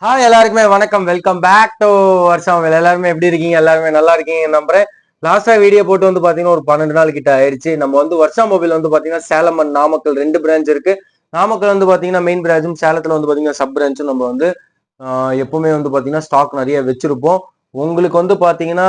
Hi எல்லாருக்குமே வணக்கம். Welcome back to வருஷம். எல்லாருமே எப்படி இருக்கீங்க? எல்லாருமே நல்லா இருக்கீங்க நம்புறேன். லாஸ்டா வீடியோ போட்டு வந்து பாத்தீங்கன்னா ஒரு 12 நாள் கிட்ட ஆயிடுச்சு. நம்ம வந்து வருஷா மொபைல் வந்து பாத்தீங்கன்னா சேலம் அண்ட் நாமக்கல் 2 பிரான்ச் இருக்கு. நாமக்கல் வந்து பாத்தீங்கன்னா மெயின் பிரான்ச்சும், சேலத்துல வந்து பாத்தீங்கன்னா சப் பிரான்ச்சும் நம்ம வந்து எப்பவுமே வந்து பாத்தீங்கன்னா ஸ்டாக் நிறைய வச்சிருப்போம். உங்களுக்கு வந்து பாத்தீங்கன்னா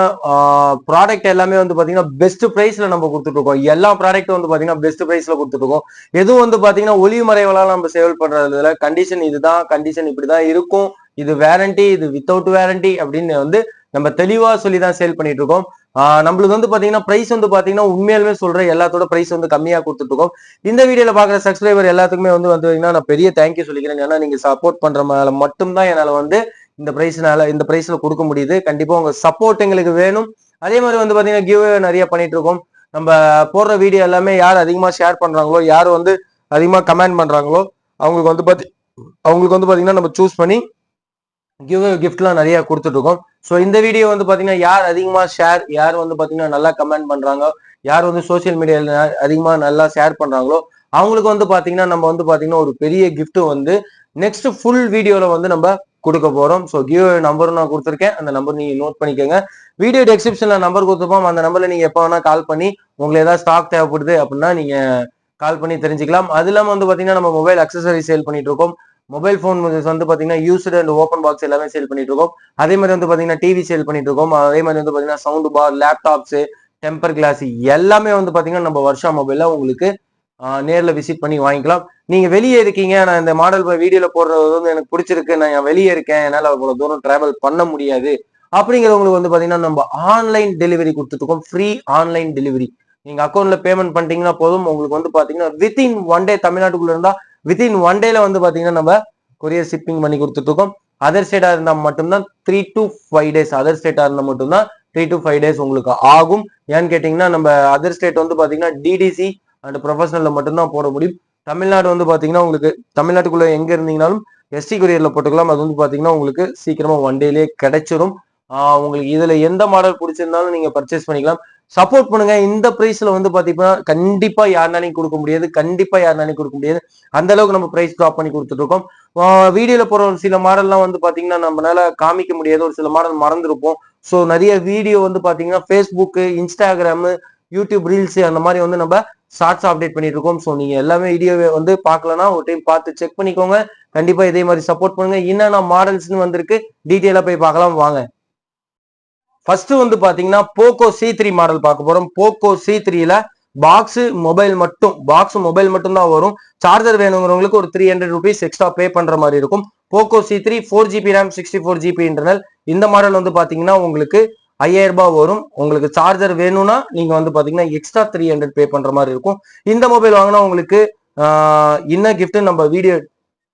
ப்ராடக்ட் எல்லாமே வந்து பாத்தீங்கன்னா பெஸ்ட் பிரைஸ்ல நம்ம கொடுத்துட்டு இருக்கோம். எல்லா ப்ராடக்ட்டும் வந்து பாத்தீங்கன்னா பெஸ்ட் பிரைஸ்ல கொடுத்துட்டு இருக்கோம். எதுவும் வந்து பாத்தீங்கன்னா ஒளிவு மறைவெல்லாம் நம்ம சேவல் பண்றதுல கண்டிஷன் இதுதான், கண்டிஷன் இப்படிதான் இருக்கும், இது வேரண்டி, இது வித்தவுட் வேரண்டி அப்படின்னு வந்து நம்ம தெளிவா சொல்லி தான் சேல் பண்ணிட்டு இருக்கோம். நம்மளுக்கு வந்து பாத்தீங்கன்னா பிரைஸ் வந்து பாத்தீங்கன்னா உண்மையாலுமே சொல்றேன், எல்லாத்தோட பிரைஸ் வந்து கம்மியா கொடுத்துட்டு இருக்கோம். இந்த வீடியோல பாக்குற சப்ஸ்கிரைபர் எல்லாத்துக்குமே வந்து நான் பெரிய தேங்க்யூ சொல்லிக்கிறேன். ஏன்னா நீங்க சப்போர்ட் பண்ற மட்டும்தான் என்னால வந்து இந்த பிரைஸ்ல கொடுக்க முடியுது. கண்டிப்பா உங்க சப்போர்ட் எங்களுக்கு வேணும். அதே மாதிரி வந்து பாத்தீங்கன்னா கிவ் நிறைய பண்ணிட்டு இருக்கோம். நம்ம போடுற வீடியோ எல்லாமே யார் அதிகமா ஷேர் பண்றாங்களோ, யார் வந்து அதிகமா கமெண்ட் பண்றாங்களோ அவங்களுக்கு வந்து பாத்தீங்கன்னா நம்ம சூஸ் பண்ணி கிஃப்ட்லாம் நிறைய கொடுத்துட்டு இருக்கோம். ஸோ இந்த வீடியோ வந்து பாத்தீங்கன்னா யார் அதிகமா ஷேர், யார் வந்து பாத்தீங்கன்னா நல்லா கமெண்ட் பண்றாங்க, யார் வந்து சோசியல் மீடியால அதிகமா நல்லா ஷேர் பண்றாங்களோ அவங்களுக்கு வந்து பாத்தீங்கன்னா நம்ம வந்து பாத்தீங்கன்னா ஒரு பெரிய கிஃப்ட் வந்து நெக்ஸ்ட் ஃபுல் வீடியோல வந்து நம்ம கொடுக்க போறோம். ஸோ கிவ் நம்பர் நான் கொடுத்துருக்கேன், அந்த நம்பர் நீங்க நோட் பண்ணிக்கோங்க. வீடியோ டெஸ்கிரிப்ஷன்ல நம்பர் கொடுத்துருப்போம், அந்த நம்பர்ல நீங்க எப்போ வேணா கால் பண்ணி உங்களுக்கு ஏதாவது ஸ்டாக் தேவைப்படுது அப்படின்னா நீங்க கால் பண்ணி தெரிஞ்சுக்கலாம். அது இல்லாம வந்து பாத்தீங்கன்னா நம்ம மொபைல் அக்சசரி சேல் பண்ணிட்டு இருக்கோம். மொபைல் போன் வந்து பாத்தீங்கன்னா யூஸ்டு அண்ட் ஓப்பன் பாக்ஸ் எல்லாமே சேல் பண்ணிட்டு இருக்கோம். அதே மாதிரி வந்து பாத்தீங்கன்னா டிவி சேல் பண்ணிட்டு இருக்கோம். அதே மாதிரி வந்து பாத்தீங்கன்னா sound bar, laptops, temper glass எல்லாமே வந்து பாத்தீங்கன்னா நம்ம வருஷா மொபைல்ல உங்களுக்கு நேர்ல விசிட் பண்ணி வாங்கிக்கலாம். நீங்க வெளியே இருக்கீங்க, நான் இந்த மாடல் வீடியோல போடுறது வந்து எனக்கு பிடிச்சிருக்கு, நான் வெளியே இருக்கேன், என்னால அவ்வளவு தூரம் டிராவல் பண்ண முடியாது அப்படிங்கிறவங்களுக்கு வந்து பாத்தீங்கன்னா நம்ம ஆன்லைன் டெலிவரி கொடுத்துட்டு இருக்கோம். Free online delivery. நீங்க அக்கௌண்ட்ல பேமெண்ட் பண்ணிட்டீங்கன்னா போதும், உங்களுக்கு வந்து பாத்தீங்கன்னா வித்தின் ஒன் டே, தமிழ்நாட்டுக்குள்ள இருந்தா வித்தின் ஒன் டேல வந்து பாத்தீங்கன்னா நம்ம கொரியர் ஷிப்பிங் பண்ணி கொடுத்துட்டு இருக்கோம். அதர் ஸ்டேட்டா இருந்தா மட்டும்தான் 3 to 5 days. அதர் ஸ்டேட்டா இருந்தா மட்டும்தான் 3 to 5 days உங்களுக்கு ஆகும். ஏன்னு கேட்டீங்கன்னா நம்ம அதர் ஸ்டேட் வந்து பாத்தீங்கன்னா டிடிசி அண்ட் ப்ரொஃபஷனல்ல மட்டும்தான் போட முடியும். தமிழ்நாடு வந்து பாத்தீங்கன்னா உங்களுக்கு தமிழ்நாட்டுக்குள்ள எங்க இருந்தீங்கனாலும் எஸ்டி கொரியர்ல போட்டுக்கலாம். அது வந்து பாத்தீங்கன்னா உங்களுக்கு சீக்கிரமா ஒன் டேலயே கிடைச்சிரும். உங்களுக்கு இதுல எந்த மாடல் பிடிச்சிருந்தாலும் நீங்க பர்ச்சேஸ் பண்ணிக்கலாம். சப்போர்ட் பண்ணுங்க. இந்த பிரைஸ்ல வந்து பாத்தீங்கன்னா கண்டிப்பா யாருனாலையும் கொடுக்க முடியாது, கண்டிப்பா யாருனாலையும் கொடுக்க முடியாது. அந்த அளவுக்கு நம்ம பிரைஸ் ட்ராப் பண்ணி கொடுத்துட்டு இருக்கோம். வீடியோல போற ஒரு சில மாடல்லாம் வந்து பாத்தீங்கன்னா நம்மளால காமிக்க முடியாது, ஒரு சில மாடல் மறந்துருப்போம். ஸோ நிறைய வீடியோ வந்து பாத்தீங்கன்னா ஃபேஸ்புக், இன்ஸ்டாகிராம், யூடியூப் ரீல்ஸ் அந்த மாதிரி வந்து நம்ம ஷார்ட்ஸ் அப்டேட் பண்ணிட்டு இருக்கோம். ஸோ நீங்க எல்லாமே வீடியோவை வந்து பார்க்கலன்னா ஒரு டைம் பார்த்து செக் பண்ணிக்கோங்க. கண்டிப்பா இதே மாதிரி சப்போர்ட் பண்ணுங்க. என்னென்ன மாடல்ஸ்னு வந்திருக்கு டீட்டெயிலா போய் பார்க்கலாம் வாங்க. ஃபர்ஸ்ட் வந்து பாத்தீங்கன்னா போக்கோ C3 மாடல் பார்க்க போறோம். போக்கோ C3ல பாக்ஸ் மொபைல் மட்டும் தான் வரும். சார்ஜர் வேணுங்கிறவங்களுக்கு ஒரு 300 rupees எக்ஸ்ட்ரா பே பண்ற மாதிரி இருக்கும். Poco C3 4GB RAM 64GB internal. இந்த மாடல் வந்து பாத்தீங்கன்னா உங்களுக்கு 5000 ரூபாய் வரும். உங்களுக்கு சார்ஜர் வேணும்னா நீங்க வந்து பாத்தீங்கன்னா எக்ஸ்ட்ரா 300 பே பண்ற மாதிரி இருக்கும். இந்த மொபைல் வாங்கினா உங்களுக்கு என்ன கிஃப்ட் நம்ம வீடியோ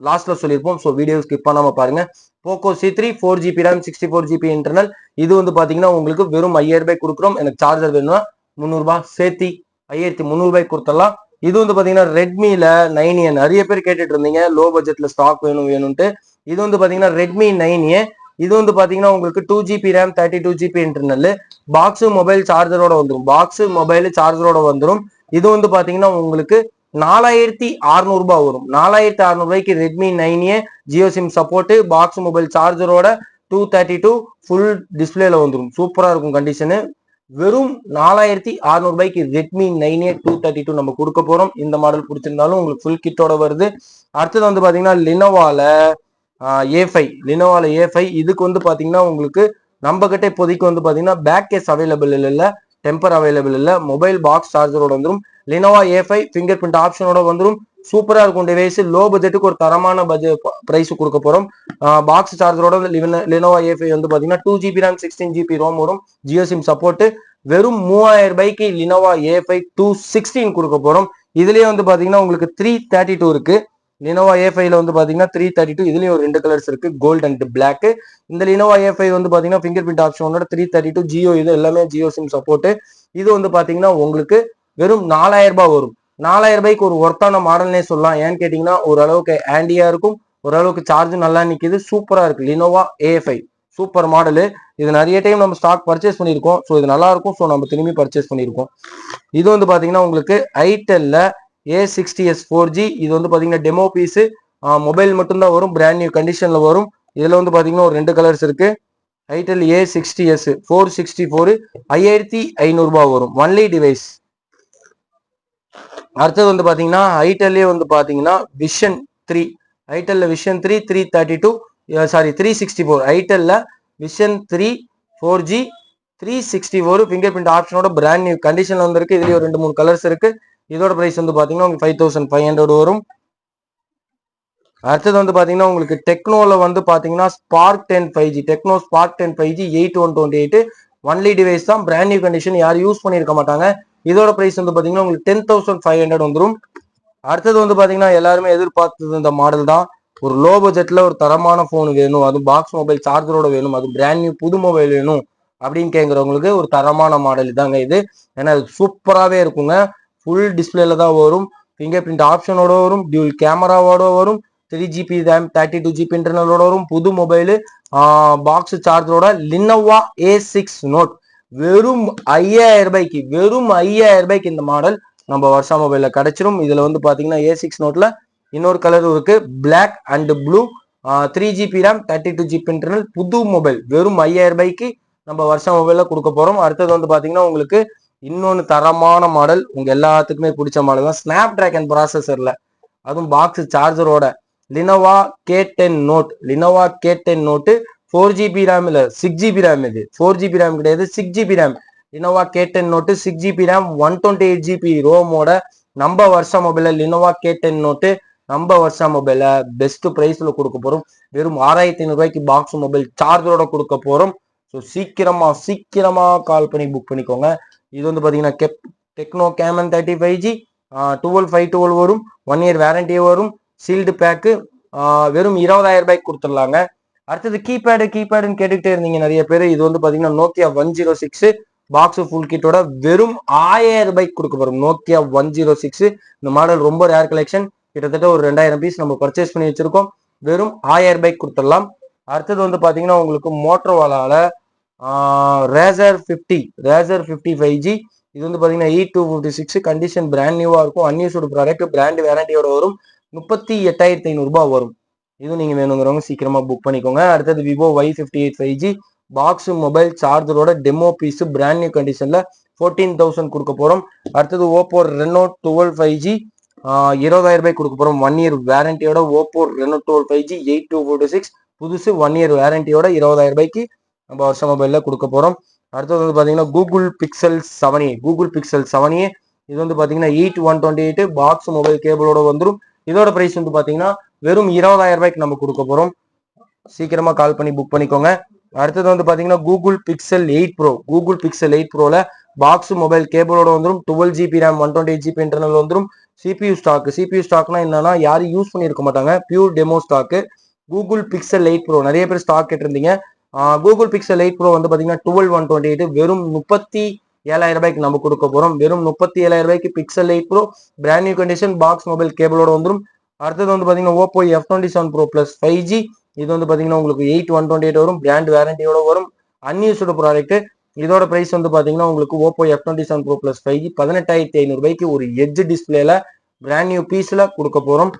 லாஸ்ட்ல சொல்லியிருப்போம். ஸோ வீடியோ ஸ்கிப் பண்ணாம பாருங்க. Poco C3 4GB RAM 64GB internal. இது வந்து பாத்தீங்கன்னா உங்களுக்கு வெறும் 5000 ரூபாய் கொடுக்குறோம். எனக்கு சார்ஜர் வேணும்னா 300 ரூபாய் சேர்த்தி 5300 ரூபாய் கொடுத்துடலாம். இது வந்து பாத்தீங்கன்னா ரெட்மில 9A. நிறைய பேர் கேட்டுட்டு இருந்தீங்க லோ பட்ஜெட்ல ஸ்டாக் வேணும்ட்டு. இது வந்து பாத்தீங்கன்னா ரெட்மி 9A. இது வந்து பாத்தீங்கன்னா உங்களுக்கு 2GB RAM 32GB இன்டர்னல். பாக்ஸ் மொபைல் சார்ஜரோட வந்துடும். இது வந்து பாத்தீங்கன்னா உங்களுக்கு 4600 ரூபாய் வரும். 4600 ரூபாய்க்கு Redmi 9A Jio SIM support, box mobile சார்ஜரோட 232 ஃபுல் டிஸ்பிளேல வந்துடும். சூப்பரா இருக்கும் கண்டிஷனு. வெறும் 4600 ரூபாய்க்கு ரெட்மி 9A 232 நம்ம கொடுக்க போறோம். இந்த மாடல் பிடிச்சிருந்தாலும் உங்களுக்கு ஃபுல் கிட்டோட வருது. அடுத்தது வந்து பாத்தீங்கன்னா லினோவால A5. இதுக்கு வந்து பாத்தீங்கன்னா உங்களுக்கு நம்ம கிட்ட இப்போதைக்கு வந்து பாத்தீங்கன்னா பேக் கேஸ் அவைலபிள் இல்ல, டெம்பர் அவைலபிள் இல்ல. மொபைல் பாக்ஸ் சார்ஜரோட வந்துடும். லினோவா A5 ஃபிங்கர் பிரிண்ட் ஆப்ஷனோட வந்துடும். சூப்பரா இருக்கும் டிவைஸ். லோ பட்ஜெட்டுக்கு ஒரு தரமான பிரைஸ் கொடுக்க போறோம். பாக்ஸ் சார்ஜரோட லினோவா A5 வந்து பாத்தீங்கன்னா 2GB RAM 16GB ரோம் வரும். Jio SIM support. வெறும் 3000 ரூபாய்க்கு லினோவா A5 216 கொடுக்க போறோம். இதுலயே வந்து பாத்தீங்கன்னா உங்களுக்கு 332 இருக்கு. லினோவா A5ல வந்து பாத்தீங்கன்னா 332. இதுலயும் ஒரு 2 கலர்ஸ் இருக்கு, கோல்ட் அண்ட் பிளாக். இந்த லினோவா A5 வந்து பாத்தீங்கன்னா ஃபிங்கர் பிரிண்ட் ஆப்ஷனோட 332 ஜியோ, இது எல்லாமே ஜியோ சிம் சப்போர்ட். இது வந்து பாத்தீங்கன்னா உங்களுக்கு வெறும் 4000 ரூபாய் வரும். 4000 ரூபாய்க்கு ஒரு ஒர்த்தான மாடல்னே சொல்லலாம். ஏன்னு கேட்டீங்கன்னா ஓரளவுக்கு ஆண்டியா இருக்கும், ஓரளவுக்கு சார்ஜ் நல்லா நிக்குது, சூப்பரா இருக்கு. Lenovo A5 super model. இது நிறைய டைம் நம்ம ஸ்டாக் பர்ச்சேஸ் பண்ணியிருக்கோம். ஸோ இது நல்லா இருக்கும். ஸோ நம்ம திரும்பி பர்ச்சேஸ் பண்ணியிருக்கோம். இது வந்து பாத்தீங்கன்னா உங்களுக்கு ஐடெல்ல A60s 4G. இது வந்து பாத்தீங்கன்னா டெமோ பீஸ். மொபைல் மட்டும்தான் வரும், பிராண்ட் நியூ கண்டிஷன்ல வரும். இதுல வந்து பாத்தீங்கன்னா ஒரு 2 கலர்ஸ் இருக்கு. ஐடெல் A60s 464 5500 ரூபாய் வரும் ஒன்லி டிவைஸ். அடுத்தது வந்து பாத்தீங்கன்னா ஐடெல்லே வந்து பாத்தீங்கன்னா விஷன் 3, ஐடெல்ல விஷன் 3 332 சாரி 364, ஐடெல்ல விஷன் 3 4G 364 ஃபிங்கர் பிரிண்ட் ஆப்ஷனோட பிராண்ட் நியூ கண்டிஷன்ல வந்திருக்கு. இதுலயே ஒரு 2-3 கலர்ஸ் இருக்கு. இதோட பிரைஸ் வந்து பாத்தீங்கன்னா உங்களுக்கு 5500 வரும். அடுத்தது வந்து பாத்தீங்கன்னா உங்களுக்கு டெக்னோல வந்து பாத்தீங்கன்னா spark 10 5G, Tecno spark 10 5G 8128 only device தான், பிராண்ட் நியூ கண்டிஷன், யாரும் யூஸ் பண்ணிருக்க மாட்டாங்க. இதோட பிரைஸ் வந்து பாத்தீங்கன்னா உங்களுக்கு 10,500 வந்துடும். அடுத்தது வந்து பாத்தீங்கன்னா எல்லாருமே எதிர்பார்த்தது இந்த மாடல் தான். ஒரு லோ பட்ஜெட்ல ஒரு தரமான போன் வேணும், அது பாக்ஸ் மொபைல் சார்ஜரோட வேணும், அது பிராண்ட் நியூ புது மொபைல் வேணும் அப்படின்னு கேட்குறவங்களுக்கு ஒரு தரமான மாடல் இதாங்க இது. ஏன்னா அது சூப்பராகவே இருக்குங்க. ஃபுல் டிஸ்பிளேல தான் வரும், ஃபிங்கர் பிரிண்ட் ஆப்ஷனோட வரும், டியூல் கேமராவோட வரும், 3GB ரேம் 32GB இன்டர்னலோட வரும், புது மொபைலு, பாக்ஸ் சார்ஜரோட. லினோவா A6 நோட் வெறும் 5000 ரூபாய்க்கு, வெறும் 5000 ரூபாய்க்கு இந்த மாடல் நம்ம வர்ஷா மொபைல்ல கிடைச்சிரும். இதுல வந்து பாத்தீங்கன்னா A6 நோட்ல இன்னொரு கலர் இருக்கு, black and blue, 3GB RAM 32GB internal, புது மொபைல் வெறும் 5000 ரூபாய்க்கு நம்ம வர்ஷா மொபைல்ல கொடுக்க போறோம். அடுத்தது வந்து பாத்தீங்கன்னா உங்களுக்கு இன்னொன்னு தரமான மாடல், உங்க எல்லாத்துக்குமே பிடிச்ச மாடல் தான், ஸ்னாப் டிராகன் ப்ராசஸர்ல, அதுவும் பாக்ஸ் சார்ஜரோட. Lenovo K10 note, Lenovo K10 note 4GB RAM இல்ல 6GB ரேம், இது 4GB ரேம் கிடையாது 6GB RAM. Lenovo K10 note 6GB RAM 128GB ரோமோட நம்ம வர்ஷா மொபைல லினோவா K10 நோட்டு நம்ம வர்ஷா மொபைல பெஸ்ட் பிரைஸ்ல கொடுக்க போறோம். வெறும் 6500 ரூபாய்க்கு பாக்ஸ் மொபைல் சார்ஜரோட கொடுக்க போறோம். ஸோ சீக்கிரமா கால் பண்ணி புக் பண்ணிக்கோங்க. இது வந்து பாத்தீங்கன்னா டெக்னோ கேமன் 35G 12512 வரும், 1 இயர் வேரண்டியே வரும், சீல்டு பேக்கு, வெறும் 20000 ரூபாய்க்கு கொடுத்துடலாங்க. அடுத்தது கீபேடுன்னு கேட்டுக்கிட்டே இருந்தீங்க நிறைய பேர். இது வந்து பாத்தீங்கன்னா நோக்கியா 106 பாக்ஸ் ஃபுல் கிட்டோட வெறும் 1000 ரூபாய்க்கு கொடுக்க போறோம். நோக்கியா 106 இந்த மாடல் ரொம்ப ரேர் கலெக்ஷன், கிட்டத்தட்ட ஒரு 2000 பீஸ் நம்ம பர்ச்சேஸ் பண்ணி வச்சிருக்கோம். வெறும் 1000 ரூபாய்க்கு கொடுத்துடலாம். அடுத்தது வந்து பாத்தீங்கன்னா உங்களுக்கு மோட்டோரோலால ரேசர் 50 5G, இது வந்து பாத்தீங்கன்னா E256 கண்டிஷன் பிராண்ட் நியூவா இருக்கும், அன்யூஸ்டு ப்ராடக்ட், பிராண்ட் வேரண்டியோட வரும், 38,500 ரூபாய் வரும். இது நீங்க வேணுங்கிறவங்க சீக்கிரமா புக் பண்ணிக்கோங்க. அடுத்தது Vivo Y58 5G box mobile சார்ஜரோட டெமோ பீஸ் பிராண்ட் நியூ கண்டிஷன்ல 14,000 கொடுக்க போறோம். அடுத்தது ஓப்போ ரெனோ 12 5G 20,000 ரூபாய் கொடுக்க போறோம், 1 இயர் வேரண்டியோட. ஓப்போ ரெனோ 12 5G 8246 புதுசு, 1 இயர் வேரண்டியோட 20,000 ரூபாய்க்கு நம்ம வருஷ மொபைல்ல கொடுக்க போறோம். அடுத்தது வந்து பாத்தீங்கன்னா கூகுள் பிக்சல் 7a, இது வந்து பாத்தீங்கன்னா 128 பாக்ஸ் மொபைல் கேபிளோட வந்துடும். இதோட பிரைஸ் வந்து பாத்தீங்கன்னா வெறும் 20,000 ரூபாய்க்கு நம்ம கொடுக்க போறோம். சீக்கிரமா கால் பண்ணி புக் பண்ணிக்கோங்க. அடுத்தது வந்து பாத்தீங்கன்னா கூகுள் பிக்சல் 8 ப்ரோல பாக்ஸ் மொபைல் கேபிளோட வந்துடும், 12GB ரேம் 128GB இன்டர்னல் வந்துடும், CPU ஸ்டாக்னா என்னன்னா யாரும் யூஸ் பண்ணியிருக்க மாட்டாங்க, pure demo stock. Google pixel 8 bro நிறைய பேர் ஸ்டாக் கேட்டிருந்தீங்க. கூகுள் பிக்சல் 8 ப்ரோ வந்து பாத்தீங்கன்னா 12128 வெறும் 37,000 ரூபாய்க்கு நம்ம கொடுக்க போறோம். வெறும் 37,000 ரூபாய்க்கு Pixel 8 Pro brand new condition box mobile கேபிளோட வந்துடும். அடுத்தது வந்து பாத்தீங்கன்னா Oppo F27 Pro Plus 5G, இது வந்து பாத்தீங்கன்னா உங்களுக்கு 8128 வரும், பிராண்ட் வேரண்டியோட வரும், அன்யூஸ்டு ப்ராடக்ட். இதோட பிரைஸ் வந்து பாத்தீங்கன்னா உங்களுக்கு Oppo F27 Pro Plus 5G 18,500 ரூபாய்க்கு ஒரு எட்ஜ் டிஸ்பிளேல பிராண்ட் நியூ பீஸ்ல கொடுக்க போறோம்.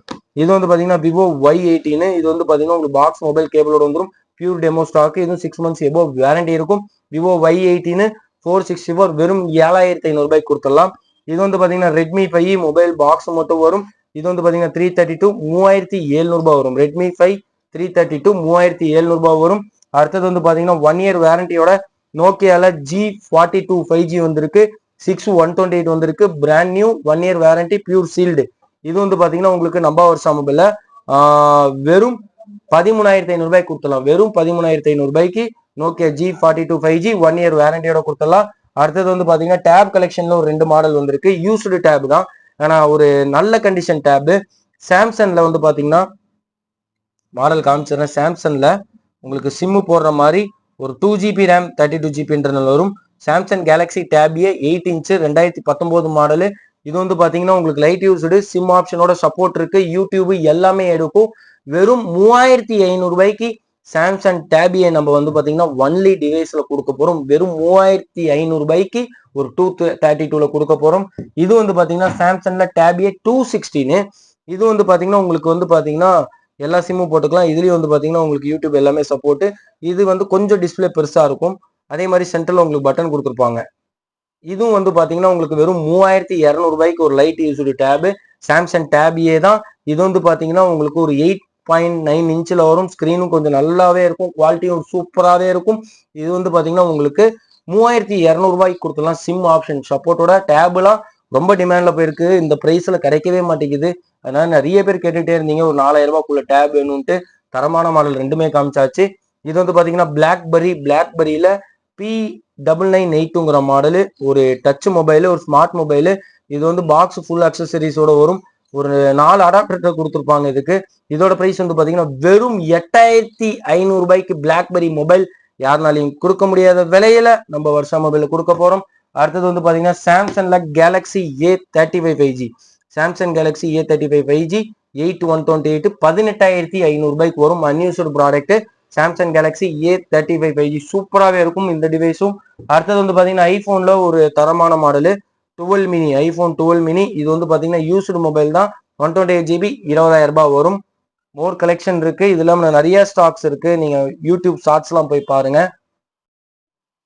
இது வந்து பாத்தீங்கன்னா விவோ Y18, இது வந்து பாத்தீங்கன்னா உங்களுக்கு பாக்ஸ் மொபைல் கேபிளோட வந்துடும், பியூர் டெமோ ஸ்டாக், இது 6 months எபோவ் வேரண்டி இருக்கும். விவோ Y18 464 வெறும் 7,500 ரூபாய்க்கு கொடுத்துடலாம். இது வந்து பாத்தீங்கன்னா ரெட்மி 5 மொபைல் பாக்ஸ் மட்டும் வரும், இது வந்து பாத்தீங்கன்னா 332 3700 ரூபாய் வரும். ரெட்மி 5 332 3700 ரூபாய் வரும். அடுத்தது வந்து பாத்தீங்கன்னா 1 இயர் வேரண்டியோட நோக்கியால G42 5G வந்திருக்கு, 6128 வந்திருக்கு, brand new 1 year warranty pure sealed. இது வந்து பாத்தீங்கன்னா உங்களுக்கு நம்ம வருஷா மொபைல்ல வெறும் 13,500 ரூபாய்க்கு கொடுத்துடலாம். வெறும் 13,500 ரூபாய்க்கு நோக்கியா G42 5G 1 இயர் வேரண்டியோட கொடுத்துடலாம். அடுத்தது வந்து பாத்தீங்கன்னா டேப் கலெக்ஷன்ல ஒரு 2 மாடல் வந்திருக்கு, யூஸ்டு டேப் தான், ஆனா ஒரு நல்ல கண்டிஷன் டேப். சாம்சங்ல வந்து பாத்தீங்கன்னா மாடல் காமிச்சிடுறேன். சாம்சங்ல உங்களுக்கு சிம்மு போடுற மாதிரி ஒரு 2GB ரேம் 32GB இன்டர்னல் வரும். சாம்சங் கேலக்ஸி டேப் ஏ 8 இன்ச் 2019 மாடலு. இது வந்து பாத்தீங்கன்னா உங்களுக்கு லைட் யூஸ்டு சிம் ஆப்ஷனோட சப்போர்ட் இருக்கு, யூடியூப் எல்லாமே எடுக்கும். வெறும் 3,500 ரூபாய்க்கு சாம்சங் டேப் ஏ நம்ம வந்து பாத்தீங்கன்னா ஒன்லி டிவைஸ்ல கொடுக்க போறோம். வெறும் 3,500 ரூபாய்க்கு ஒரு 232ல கொடுக்க போறோம். இது வந்து பாத்தீங்கன்னா சாம்சங்ல டேப் ஏ 216, இது வந்து பாத்தீங்கன்னா உங்களுக்கு வந்து பாத்தீங்கன்னா எல்லா சிம்மும் போட்டுக்கலாம். இதுலயும் வந்து பாத்தீங்கன்னா உங்களுக்கு யூடியூப் எல்லாமே சப்போர்ட். இது வந்து கொஞ்சம் டிஸ்பிளே பெருசா இருக்கும். அதே மாதிரி சென்டர்ல உங்களுக்கு பட்டன் கொடுத்துருப்பாங்க. இதுவும் வந்து பாத்தீங்கன்னா உங்களுக்கு வெறும் 3200 ஒரு light used tab. Samsung tab A தான். இது வந்து பாத்தீங்கன்னா உங்களுக்கு ஒரு 8.9 இன்ச்சில் வரும். ஸ்கிரீனும் கொஞ்சம் நல்லாவே இருக்கும். குவாலிட்டியும் சூப்பராகவே இருக்கும். இது வந்து பாத்தீங்கன்னா உங்களுக்கு 3200 கொடுத்துலாம். சிம் ஆப்ஷன் சப்போர்ட்டோட டேப்லாம் ரொம்ப டிமாண்ட்ல போயிருக்கு. இந்த பிரைஸ்ல கிடைக்கவே மாட்டேங்குது. அதனால நிறைய பேர் கேட்டுட்டே இருந்தீங்க ஒரு 4000 டேப் வேணும்ட்டு. தரமான மாடல் ரெண்டுமே காமிச்சாச்சு. இது வந்து பாத்தீங்கன்னா பிளாக்பெரியில P9982 மாடலு, ஒரு டச் மொபைலு, ஒரு ஸ்மார்ட் மொபைலு. இது வந்து பாக்ஸ் ஃபுல் அக்சசரிஸோட வரும். ஒரு 4 அடாப்டர் கொடுத்துருப்பாங்க இதுக்கு. இதோட பிரைஸ் வந்து பாத்தீங்கன்னா வெறும் 8500 பிளாக்பெரி மொபைல் யாருனாலையும் கொடுக்க முடியாத விலையில நம்ம வருஷா மொபைல கொடுக்க போறோம். அடுத்தது வந்து பாத்தீங்கன்னா சாம்சங்ல Galaxy A35 5G. Samsung Galaxy A35 5G 8128 18,500 வரும். Unused product. Samsung Galaxy A35 5G சூப்பராகவே இருக்கும் இந்த டிவைஸும். அடுத்தது வந்து பாத்தீங்கன்னா ஐபோன்ல ஒரு தரமான மாடலு 12 மினி, ஐபோன் 12 மினி. இது வந்து பாத்தீங்கன்னா யூஸ்டு மொபைல் தான். 128GB 20,000 வரும். மோர் கலெக்ஷன் இருக்கு. இது இல்லாம நிறைய ஸ்டாக்ஸ் இருக்கு. நீங்க யூடியூப் ஷார்ட்ஸ் எல்லாம் போய் பாருங்க.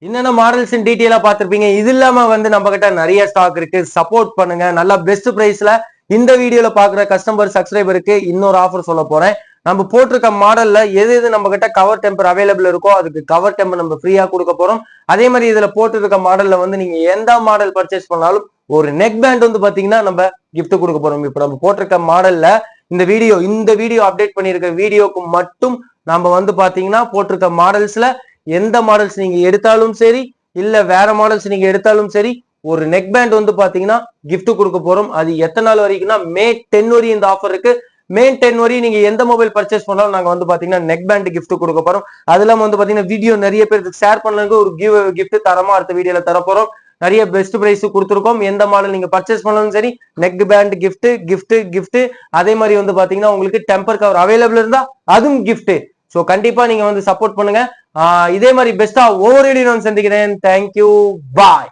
என்னென்ன மாடல்ஸ் டீட்டெயிலா பார்த்திருப்பீங்க. இது இல்லாம வந்து நம்ம கிட்ட நிறைய ஸ்டாக் இருக்கு. சப்போர்ட் பண்ணுங்க. நல்லா பெஸ்ட் பிரைஸ்ல இந்த வீடியோல பாக்குற கஸ்டமர் சப்ஸ்கிரைபருக்கு இன்னொரு ஆஃபர் சொல்ல போறேன். நம்ம போட்டிருக்க மாடல்ல எது எது நம்ம கிட்ட கவர் டெம்பர் அவைலபிள் இருக்கோ அதுக்கு கவர் டெம்பர் நம்ம ஃப்ரீயா கொடுக்க போறோம். அதே மாதிரி இதுல போட்டிருக்க மாடல்ல வந்து நீங்க எந்த மாடல் பர்ச்சேஸ் பண்ணாலும் ஒரு நெக் பேண்ட் வந்து பாத்தீங்கன்னா நம்ம கிஃப்ட் கொடுக்க போறோம். இப்ப நம்ம போட்டிருக்க மாடல்ல இந்த வீடியோ அப்டேட் பண்ணிருக்க வீடியோக்கு மட்டும் நம்ம வந்து பாத்தீங்கன்னா போட்டிருக்க மாடல்ஸ்ல எந்த மாடல்ஸ் நீங்க எடுத்தாலும் சரி, இல்ல வேற மாடல்ஸ் நீங்க எடுத்தாலும் சரி, ஒரு நெக் பேண்ட் வந்து பாத்தீங்கன்னா கிஃப்ட் கொடுக்க போறோம். அது எத்தனை நாள் வரைக்கும்னா மே 10 வரையும் இந்த ஆஃபர் இருக்கு. மே 10 வரையும் நீங்க எந்த மொபைல் பர்ச்சேஸ் பண்ணாலும் நாங்க வந்து பாத்தீங்கன்னா நெக் பேண்ட் கிஃப்ட் கொடுக்க போறோம். அது இல்லாம வந்து பாத்தீங்கன்னா வீடியோ நிறைய பேருக்கு ஷேர் பண்ணதுக்கு ஒரு கிஃப்ட் தரமா அடுத்த வீடியோல தர போறோம். நிறைய பெஸ்ட் பிரைஸ் கொடுத்துருக்கோம். எந்த மாடல் நீங்க பர்ச்சேஸ் பண்ணாலும் சரி நெக் பேண்ட் கிஃப்ட். அதே மாதிரி வந்து பாத்தீங்கன்னா உங்களுக்கு டெம்பர் கவர் அவைலபிள் இருந்தா அதுவும் கிஃப்ட். சோ கண்டிப்பா நீங்க வந்து சப்போர்ட் பண்ணுங்க. இதே மாதிரி பெஸ்டா ஒவ்வொரு வீடியோ சந்திக்கிறேன். தேங்க்யூ, பாய்.